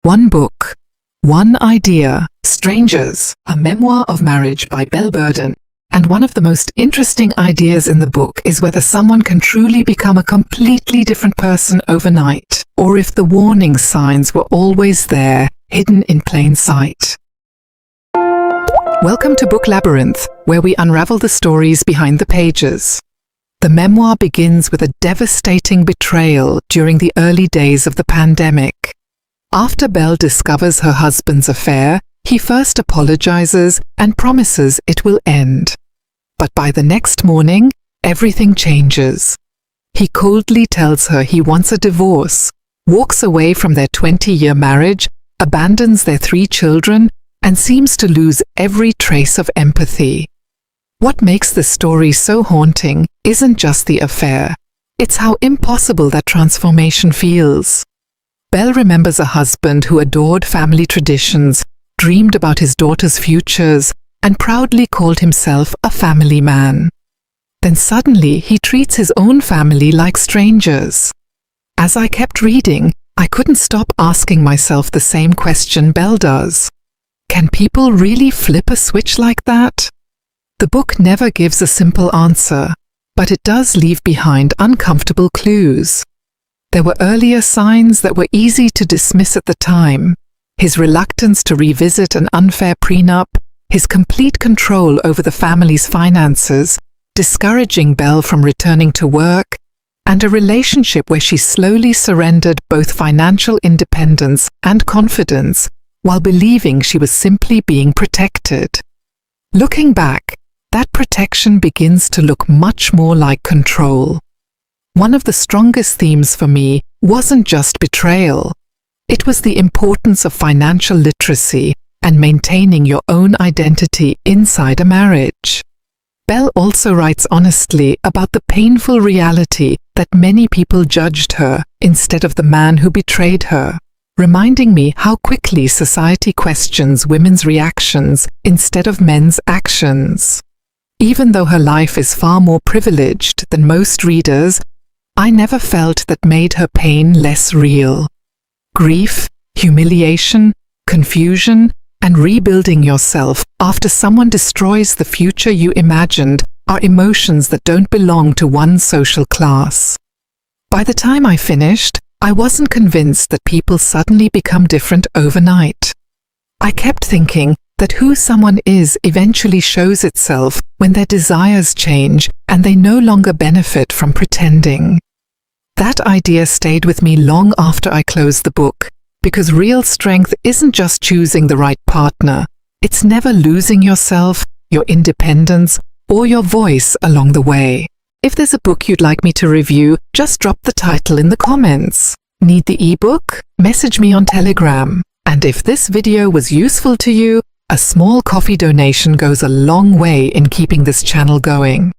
One book, one idea, Strangers, a memoir of marriage by Belle Burden. And one of the most interesting ideas in the book is whether someone can truly become a completely different person overnight, or if the warning signs were always there, hidden in plain sight. Welcome to Book Labyrinth, where we unravel the stories behind the pages. The memoir begins with a devastating betrayal during the early days of the pandemic. After Belle discovers her husband's affair, he first apologizes and promises it will end. But by the next morning, everything changes. He coldly tells her he wants a divorce, walks away from their 20-year marriage, abandons their 3 children, and seems to lose every trace of empathy. What makes the story so haunting isn't just the affair, it's how impossible that transformation feels. Belle remembers a husband who adored family traditions, dreamed about his daughter's futures, and proudly called himself a family man. Then suddenly he treats his own family like strangers. As I kept reading, I couldn't stop asking myself the same question Belle does. Can people really flip a switch like that? The book never gives a simple answer, but it does leave behind uncomfortable clues. There were earlier signs that were easy to dismiss at the time. His reluctance to revisit an unfair prenup, his complete control over the family's finances, discouraging Belle from returning to work, and a relationship where she slowly surrendered both financial independence and confidence while believing she was simply being protected. Looking back, that protection begins to look much more like control. One of the strongest themes for me wasn't just betrayal. It was the importance of financial literacy and maintaining your own identity inside a marriage. Belle also writes honestly about the painful reality that many people judged her instead of the man who betrayed her, reminding me how quickly society questions women's reactions instead of men's actions. Even though her life is far more privileged than most readers, I never felt that made her pain less real. Grief, humiliation, confusion, and rebuilding yourself after someone destroys the future you imagined are emotions that don't belong to one social class. By the time I finished, I wasn't convinced that people suddenly become different overnight. I kept thinking that who someone is eventually shows itself when their desires change and they no longer benefit from pretending. That idea stayed with me long after I closed the book, because real strength isn't just choosing the right partner, it's never losing yourself, your independence, or your voice along the way. If there's a book you'd like me to review, just drop the title in the comments. Need the ebook? Message me on Telegram. And if this video was useful to you, a small coffee donation goes a long way in keeping this channel going.